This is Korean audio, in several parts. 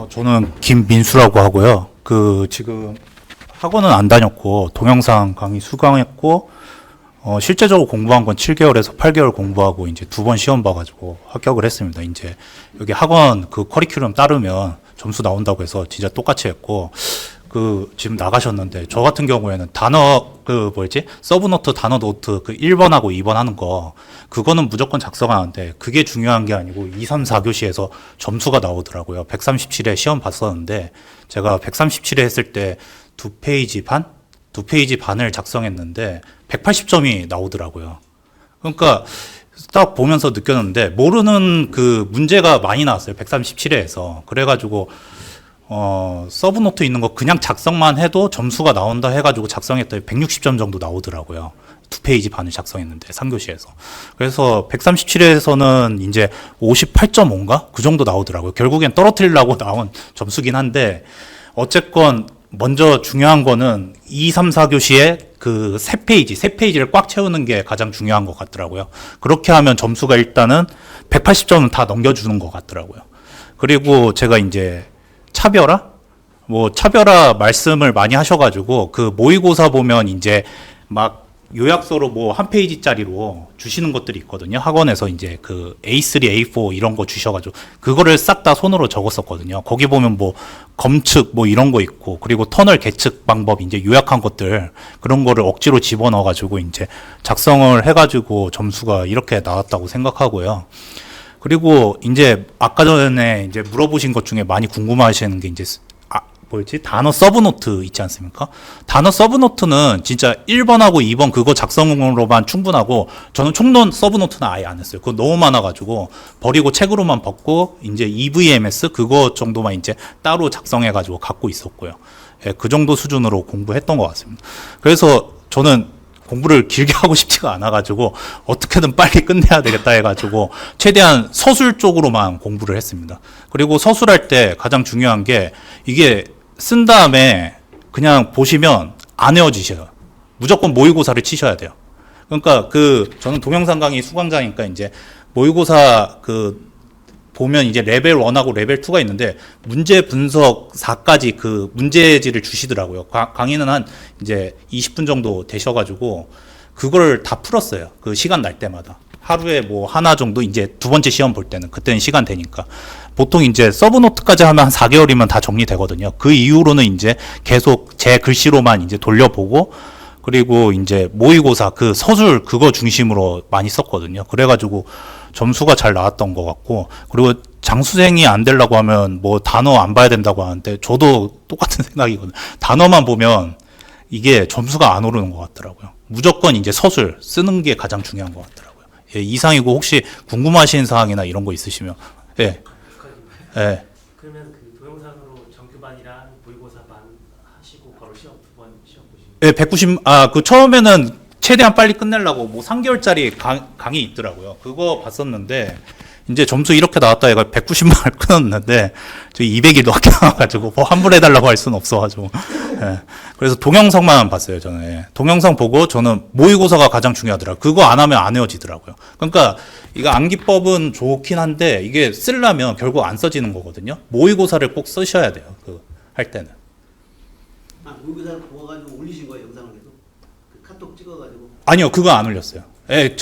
저는 김민수라고 하고요. 지금 학원은 안 다녔고 동영상 강의 수강했고 실제적으로 공부한 건 7개월에서 8개월 공부하고 이제 2번 시험 봐가지고 합격을 했습니다. 이제 여기 학원 그 커리큘럼 따르면 점수 나온다고 해서 진짜 똑같이 했고 지금 나가셨는데 저 같은 경우에는 단어 서브노트 단어 노트 1번하고 2번 하는 거 그거는 무조건 작성하는데 그게 중요한 게 아니고 2, 3, 4교시에서 점수가 나오더라고요. 137회 시험 봤었는데 제가 137회 했을 때 2페이지 반을 작성했는데 180점이 나오더라고요. 그러니까 딱 보면서 느꼈는데 모르는 문제가 많이 나왔어요. 137회에서. 그래가지고 서브노트 있는 거 그냥 작성만 해도 점수가 나온다 해가지고 작성했더니 160점 정도 나오더라고요. 2페이지 반을 작성했는데 3교시에서. 그래서 137회에서는 이제 58.5인가? 그 정도 나오더라고요. 결국엔 떨어뜨리려고 나온 점수긴 한데 어쨌건 먼저 중요한 거는 2, 3, 4교시에 세 페이지를 꽉 채우는 게 가장 중요한 것 같더라고요. 그렇게 하면 점수가 일단은 180점은 다 넘겨주는 것 같더라고요. 그리고 제가 이제 차별화 말씀을 많이 하셔가지고 모의고사 보면 이제 막 요약서로 한 페이지짜리로 주시는 것들이 있거든요. 학원에서 이제 A3, A4 이런 거 주셔가지고 그거를 싹 다 손으로 적었었거든요. 거기 보면 검측 이런 거 있고 그리고 터널 계측 방법 이제 요약한 것들 그런 거를 억지로 집어넣어가지고 이제 작성을 해가지고 점수가 이렇게 나왔다고 생각하고요. 그리고 이제 아까 전에 이제 물어보신 것 중에 많이 궁금하시는 게 이제 단어 서브노트 있지 않습니까? 단어 서브노트는 진짜 1번하고 2번 그거 작성으로만 충분하고 저는 총론 서브노트는 아예 안 했어요. 그거 너무 많아가지고 버리고 책으로만 벗고 이제 EVMS 그거 정도만 이제 따로 작성해가지고 갖고 있었고요. 예, 그 정도 수준으로 공부했던 것 같습니다. 그래서 저는 공부를 길게 하고 싶지가 않아가지고 어떻게든 빨리 끝내야 되겠다 해가지고 최대한 서술 쪽으로만 공부를 했습니다. 그리고 서술할 때 가장 중요한 게 이게 쓴 다음에 그냥 보시면 안 외워지셔요. 무조건 모의고사를 치셔야 돼요. 그러니까 저는 동영상 강의 수강자니까 이제 모의고사 보면 이제 레벨 1하고 레벨 2가 있는데 문제 분석 4까지 문제지를 주시더라고요. 강의는 한 이제 20분 정도 되셔가지고 그걸 다 풀었어요. 시간 날 때마다. 하루에 하나 정도 이제 두 번째 시험 볼 때는 그때는 시간 되니까 보통 이제 서브노트까지 하면 한 4개월이면 다 정리되거든요. 그 이후로는 이제 계속 제 글씨로만 이제 돌려보고 그리고 이제 모의고사 서술 그거 중심으로 많이 썼거든요. 그래가지고 점수가 잘 나왔던 것 같고 그리고 장수생이 안 되려고 하면 단어 안 봐야 된다고 하는데 저도 똑같은 생각이거든요. 단어만 보면 이게 점수가 안 오르는 것 같더라고요. 무조건 이제 서술 쓰는 게 가장 중요한 것 같더라고요. 예, 이상이고 혹시 궁금하신 사항이나 이런 거 있으시면 예. 예. 그러면 동영상으로 정규반이랑 모의고사반 하시고 바로 시험 두 번 시험 보시면 예, 190 처음에는 최대한 빨리 끝내려고 3개월짜리 강의 있더라고요. 그거 봤었는데 이제 점수 이렇게 나왔다 해가 190만을 끊었는데 저 200이 넘게 나와가지고 환불해달라고 할 수는 없어가지고 예. 그래서 동영상만 봤어요. 저는 예. 동영상 보고 저는 모의고사가 가장 중요하더라고요. 그거 안 하면 안 외워지더라고요. 그러니까 이거 암기법은 좋긴 한데 이게 쓰려면 결국 안 써지는 거거든요. 모의고사를 꼭 쓰셔야 돼요. 할 때는. 모의고사를 보아가지고 올리신 거예요, 영상을 계속? 카톡 찍어가지고? 아니요, 그거 안 올렸어요. 예,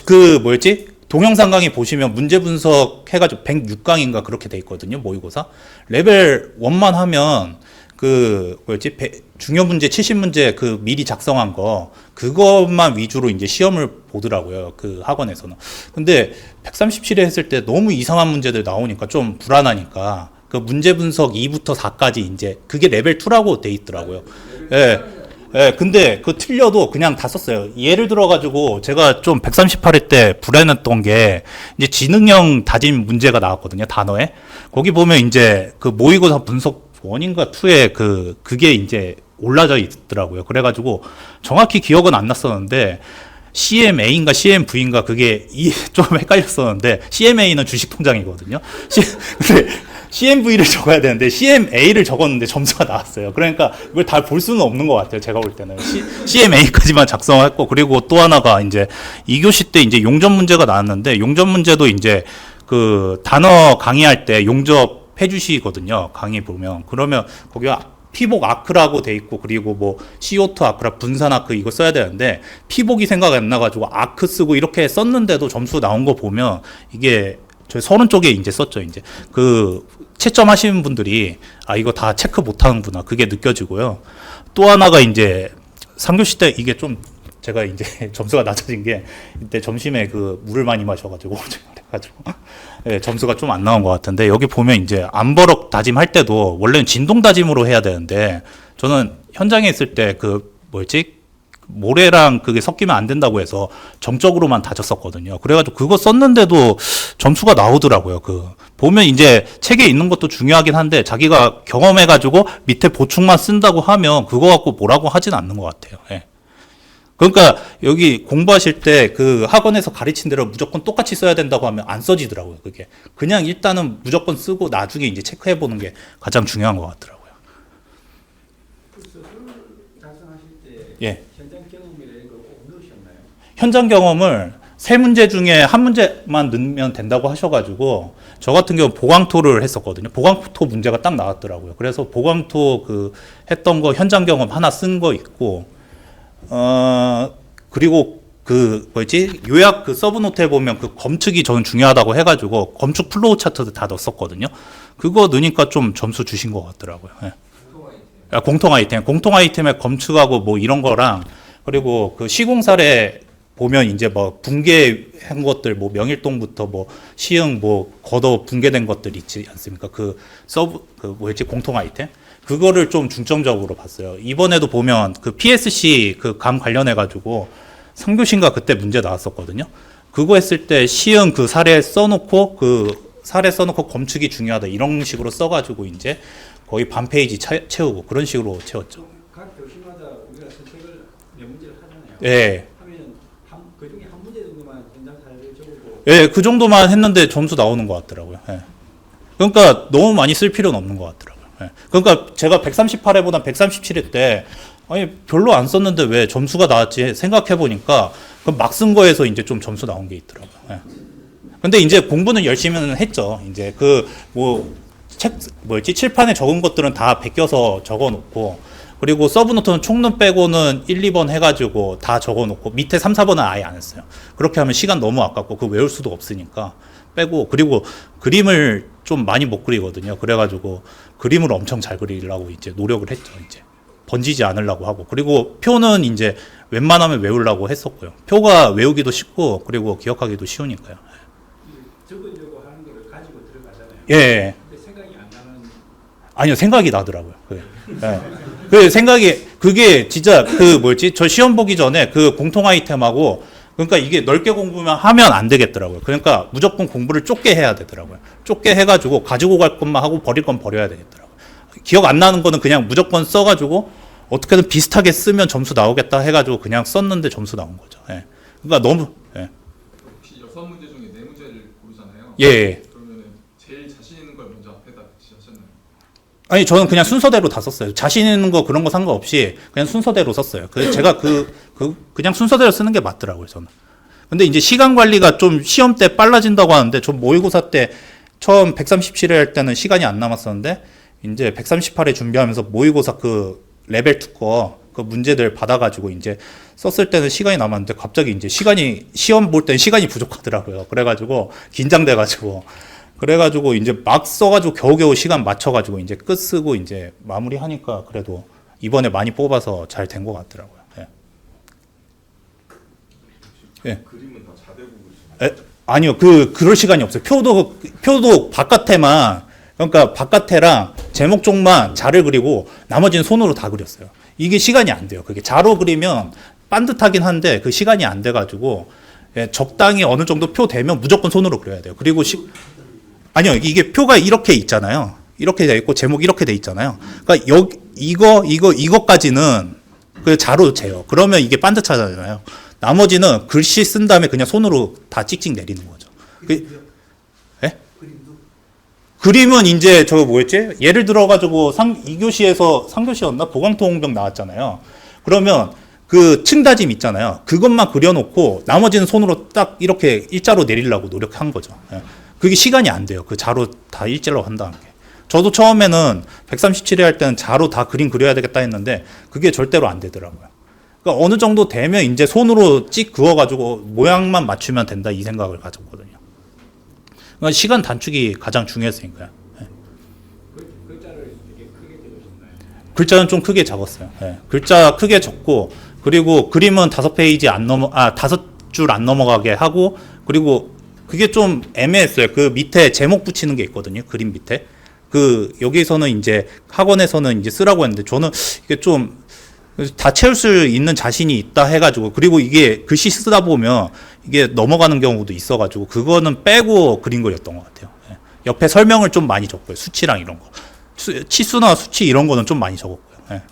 동영상 강의 보시면 문제 분석 해가지고 106강인가 그렇게 돼 있거든요, 모의고사. 레벨 1만 하면 중요 문제 70문제 미리 작성한 거, 그것만 위주로 이제 시험을 보더라고요, 학원에서는. 근데 137회 했을 때 너무 이상한 문제들 나오니까 좀 불안하니까, 문제 분석 2부터 4까지 이제, 그게 레벨 2라고 돼 있더라고요. 예. 예, 근데 틀려도 그냥 다 썼어요. 예를 들어가지고 제가 좀 138회 때 불안했던 게 이제 지능형 다짐 문제가 나왔거든요, 단어에. 거기 보면 이제 모의고사 분석 1인가 2에 그게 이제 올라져 있더라고요. 그래가지고 정확히 기억은 안 났었는데 CMA인가 CMV인가 그게 좀 헷갈렸었는데 CMA는 주식통장이거든요. 근데 CMV를 적어야 되는데 CMA를 적었는데 점수가 나왔어요. 그러니까 이걸 다 볼 수는 없는 것 같아요. 제가 볼 때는 CMA까지만 작성했고 그리고 또 하나가 이제 2교시 때 이제 용접 문제가 나왔는데 용접 문제도 이제 단어 강의할 때 용접 해주시거든요. 강의 보면. 그러면 거기 피복 아크라고 돼 있고 그리고 뭐 CO2 아크라 분산 아크 이거 써야 되는데 피복이 생각 안 나가지고 아크 쓰고 이렇게 썼는데도 점수 나온 거 보면 이게 저희 서른 쪽에 이제 썼죠. 이제 그 채점하시는 분들이 아 이거 다 체크 못하는구나 그게 느껴지고요. 또 하나가 이제 3교시 때 이게 좀 제가 이제 점수가 낮아진 게 이때 점심에 그 물을 많이 마셔가지고 그래가지고 네, 점수가 좀 안 나온 것 같은데 여기 보면 이제 암버럭 다짐할 때도 원래는 진동 다짐으로 해야 되는데 저는 현장에 있을 때 그 뭐였지 모래랑 그게 섞이면 안 된다고 해서 정적으로만 다졌었거든요. 그래가지고 그거 썼는데도 점수가 나오더라고요. 그 보면 이제 책에 있는 것도 중요하긴 한데 자기가 경험해가지고 밑에 보충만 쓴다고 하면 그거 갖고 뭐라고 하진 않는 것 같아요. 예. 그러니까 여기 공부하실 때 그 학원에서 가르친 대로 무조건 똑같이 써야 된다고 하면 안 써지더라고요. 그게 그냥 일단은 무조건 쓰고 나중에 이제 체크해 보는 게 가장 중요한 것 같더라고요. 그 서술 작성하실 때 예. 현장 경험이라는 거꼭 넣으셨나요? 현장 경험을 세 문제 중에 한 문제만 넣으면 된다고 하셔가지고 저 같은 경우 보강토를 했었거든요. 보강토 문제가 딱 나왔더라고요. 그래서 보강토 그 했던 거 현장 경험 하나 쓴 거 있고 그리고 그 뭐지 요약 그 서브노트에 보면 그 검측이 저는 중요하다고 해가지고 검측 플로우 차트도 다 넣었었거든요. 그거 넣으니까 좀 점수 주신 것 같더라고요. 예. 공통 아이템에 검측하고 뭐 이런 거랑 그리고 그 시공 사례 보면 이제 뭐 붕괴한 것들 뭐 명일동부터 뭐 시흥 뭐 걷어 붕괴된 것들 있지 않습니까? 그 뭐였지 공통 아이템 그거를 좀 중점적으로 봤어요. 이번에도 보면 그 PSC 그 감 관련해 가지고 3교시인가 그때 문제 나왔었거든요. 그거 했을 때 시흥 그 사례 써놓고 검측이 중요하다 이런 식으로 써가지고 이제 거의 반 페이지 채우고 그런 식으로 채웠죠. 각 교시마다 우리가 선택을 몇 문제를 하잖아요. 예. 하면 그 중에 한 문제 정도만 현장 사례를 적고 예, 그 정도만 했는데 점수 나오는 것 같더라고요. 예. 그러니까 너무 많이 쓸 필요는 없는 것 같더라고요. 예. 그러니까 제가 138회보다 137회 때 아니 별로 안 썼는데 왜 점수가 나왔지 생각해 보니까 막 쓴 거에서 이제 좀 점수 나온 게 있더라고요. 예. 근데 이제 공부는 열심히는 했죠. 이제 그 뭐 칠판에 적은 것들은 다 베껴서 적어 놓고 그리고 서브노트는 총론 빼고는 1, 2번 해가지고 다 적어 놓고 밑에 3, 4번은 아예 안 했어요. 그렇게 하면 시간 너무 아깝고 그거 외울 수도 없으니까 빼고 그리고 그림을 좀 많이 못 그리거든요. 그래가지고 그림을 엄청 잘 그리려고 이제 노력을 했죠. 이제 번지지 않으려고 하고 그리고 표는 이제 웬만하면 외우려고 했었고요. 표가 외우기도 쉽고 그리고 기억하기도 쉬우니까요. 적으려고 하는 거를 가지고 들어가잖아요. 예. 근데 생각이 안 나는 아니요, 생각이 나더라고요. 그게. 예. 그 생각이, 그게 진짜 그 저 시험 보기 전에 그 공통 아이템하고 그러니까 이게 넓게 공부만 하면 안 되겠더라고요. 그러니까 무조건 공부를 좁게 해야 되더라고요. 좁게 해가지고 가지고 갈 것만 하고 버릴 건 버려야 되겠더라고요. 기억 안 나는 거는 그냥 무조건 써가지고 어떻게든 비슷하게 쓰면 점수 나오겠다 해가지고 그냥 썼는데 점수 나온 거죠. 예. 그러니까 너무, 예. 혹시 6문제 중에 4문제를 고르잖아요. 예. 그러면 제일 자신 있는 걸 먼저 앞에다 배치하셨나요? 아니 저는 그냥 순서대로 다 썼어요. 자신 있는 거 그런 거 상관없이 그냥 순서대로 썼어요. 제가 그냥 순서대로 쓰는 게 맞더라고요, 저는. 근데 이제 시간 관리가 좀 시험 때 빨라진다고 하는데 저 모의고사 때 처음 137회 할 때는 시간이 안 남았었는데 이제 138회 준비하면서 모의고사 그 레벨 2 거 그 문제들 받아가지고 이제 썼을 때는 시간이 남았는데 갑자기 이제 시험 볼 때는 시간이 부족하더라고요. 그래가지고 긴장돼가지고 그래가지고 이제 막 써가지고 겨우겨우 시간 맞춰가지고 이제 끝 쓰고 이제 마무리하니까 그래도 이번에 많이 뽑아서 잘 된 것 같더라고요. 예. 예. 그림은 다 자대고 그리시나요? 아니요, 그럴 시간이 없어요. 표도 바깥에만, 그러니까 바깥에랑 제목 쪽만 자를 그리고 나머지는 손으로 다 그렸어요. 이게 시간이 안 돼요. 그게 자로 그리면 반듯하긴 한데 그 시간이 안 돼가지고 예, 적당히 어느 정도 표 되면 무조건 손으로 그려야 돼요. 그리고 아니요, 이게 표가 이렇게 있잖아요. 이렇게 돼 있고 제목이 이렇게 돼 있잖아요. 그러니까 이거까지는 그 자로 재요. 그러면 이게 반듯하잖아요. 나머지는 글씨 쓴 다음에 그냥 손으로 다 찍찍 내리는 거죠. 예? 그림은 이제 저거 뭐였지? 예를 들어가지고 2교시에서 3교시였나? 보강토홍병 나왔잖아요. 그러면 그 층다짐 있잖아요. 그것만 그려놓고 나머지는 손으로 딱 이렇게 일자로 내리려고 노력한 거죠. 예. 그게 시간이 안 돼요. 그 자로 다 일자로 한다는 게. 저도 처음에는 137회 할 때는 자로 다 그림 그려야 되겠다 했는데 그게 절대로 안 되더라고요. 그러니까 어느 정도 되면 이제 손으로 찍 그어가지고 모양만 맞추면 된다 이 생각을 가졌거든요. 그러니까 시간 단축이 가장 중요했으니까요. 글자를 되게 크게 적으셨나요? 글자는 좀 크게 적었어요. 예. 글자 크게 적고 그리고 그림은 5페이지 안 넘어 5줄 안 넘어가게 하고 그리고 그게 좀 애매했어요. 그 밑에 제목 붙이는 게 있거든요. 그림 밑에. 그 여기서는 이제 학원에서는 이제 쓰라고 했는데 저는 이게 좀 다 채울 수 있는 자신이 있다 해가지고 그리고 이게 글씨 쓰다 보면 이게 넘어가는 경우도 있어가지고 그거는 빼고 그린 거였던 것 같아요. 예. 옆에 설명을 좀 많이 적고요. 수치랑 이런 거. 치수나 수치 이런 거는 좀 많이 적었고요. 예.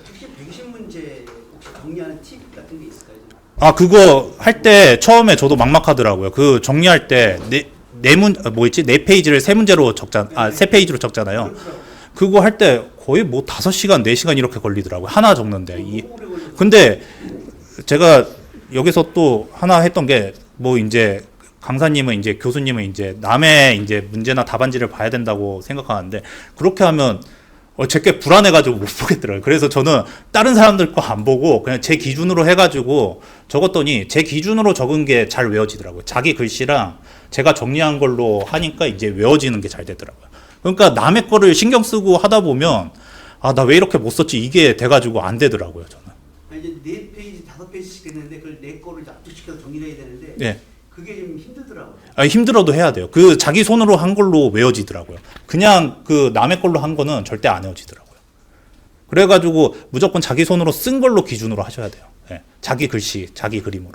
특히 120문제 혹시 정리하는 팁 같은 게 있을까요? 아, 그거 할 때 처음에 저도 막막하더라고요. 그 정리할 때 네 페이지를 세 문제로 세 페이지로 적잖아요. 그거 할 때 거의 뭐 5시간, 4시간 이렇게 걸리더라고요. 하나 적는데. 근데 제가 여기서 또 하나 했던 게 뭐 이제 강사님은 이제 교수님은 이제 남의 이제 문제나 답안지를 봐야 된다고 생각하는데 그렇게 하면 제게 불안해가지고 못 보겠더라고요. 그래서 저는 다른 사람들 거 안 보고 그냥 제 기준으로 해가지고 적었더니 제 기준으로 적은 게 잘 외워지더라고요. 자기 글씨랑 제가 정리한 걸로 하니까 이제 외워지는 게 잘 되더라고요. 그러니까 남의 거를 신경 쓰고 하다 보면 아, 나 왜 이렇게 못 썼지 이게 돼가지고 안 되더라고요. 저는. 이제 4페이지, 5페이지씩 됐는데 그걸 내 거를 압축시켜서 정리를 해야 되는데 예. 그게 좀 힘들더라고요. 아, 힘들어도 해야 돼요. 그 자기 손으로 한 걸로 외워지더라고요. 그냥 그 남의 걸로 한 거는 절대 안 외워지더라고요. 그래가지고 무조건 자기 손으로 쓴 걸로 기준으로 하셔야 돼요. 예. 자기 글씨, 자기 그림으로.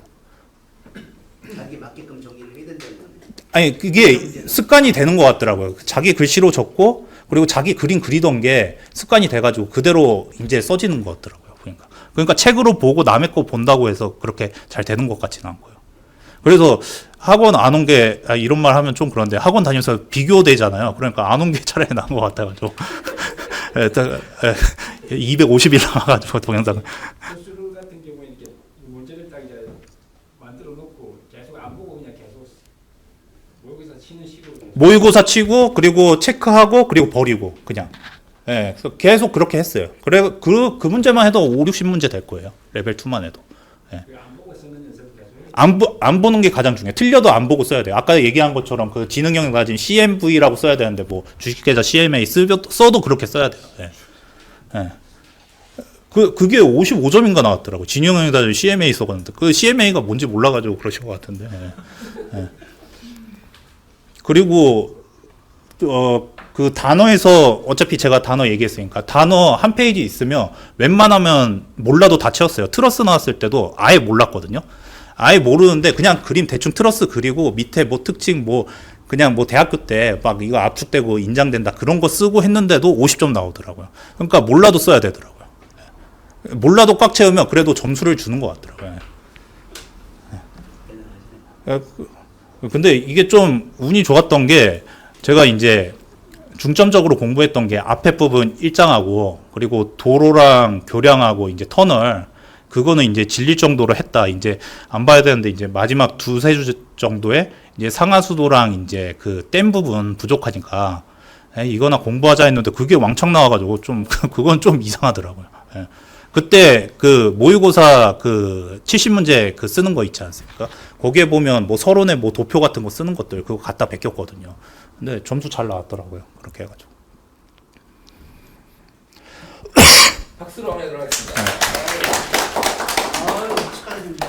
자기에 맞게끔 정리를 해야 된다는 거네. 아니 그게 습관이 되는 것 같더라고요. 자기 글씨로 적고 그리고 자기 그림 그리던 게 습관이 돼가지고 그대로 이제 써지는 것 같더라고요. 그러니까 책으로 보고 남의 거 본다고 해서 그렇게 잘 되는 것 같지는 않고요. 그래서 학원 안 온 게 이런 말 하면 좀 그런데 학원 다니면서 비교되잖아요. 그러니까 안 온 게 차라리 나은 것 같아가지고 250일 나와가지고 동영상. 교수들 같은 경우에 이렇게 문제를 딱 이제 만들어 놓고 계속 안 보고 그냥 계속 모의고사 치는 식으로. 모의고사 치고 그리고 체크하고 그리고 버리고 그냥. 예, 그래서 계속 그렇게 했어요. 그래 그 문제만 해도 5, 60문제 될 거예요. 레벨 2만 해도. 안 보고 쓰는 연습을 계속 해요. 안 보는 게 가장 중요해요. 틀려도 안 보고 써야 돼요. 아까 얘기한 것처럼 그 지능형이 가진 CMV라고 써야 되는데 뭐 주식계좌 CMA 써도 그렇게 써야 돼요. 예. 예. 그게 55점인가 나왔더라고. 지능형이 가진 CMA 써봤는데 그 CMA가 뭔지 몰라가지고 그러신 것 같은데. 예. 예. 그리고 그 단어에서 어차피 제가 단어 얘기했으니까 단어 한 페이지 있으면 웬만하면 몰라도 다 채웠어요. 트러스 나왔을 때도 아예 몰랐거든요. 아예 모르는데 그냥 그림 대충 트러스 그리고 밑에 뭐 특징 뭐 그냥 뭐 대학교 때 막 이거 압축되고 인장된다 그런 거 쓰고 했는데도 50점 나오더라고요. 그러니까 몰라도 써야 되더라고요. 몰라도 꽉 채우면 그래도 점수를 주는 것 같더라고요. 근데 이게 좀 운이 좋았던 게 제가 이제 중점적으로 공부했던 게 앞에 부분 일장하고 그리고 도로랑 교량하고 이제 터널 그거는 이제 질릴 정도로 했다. 이제 안 봐야 되는데 이제 마지막 2-3주 정도에 이제 상하수도랑 이제 그 댐 부분 부족하니까 이거나 공부하자 했는데 그게 왕창 나와가지고 좀 그건 좀 이상하더라고요. 예. 그때 그 모의고사 그 70문제 그 쓰는 거 있지 않습니까? 거기에 보면 뭐 서론에 뭐 도표 같은 거 쓰는 것들 그거 갖다 베꼈거든요. 근데 점수 잘 나왔더라고요. 그렇게 해가지고. 박수로 한번 해드리겠습니다. 아유, 축하드립니다.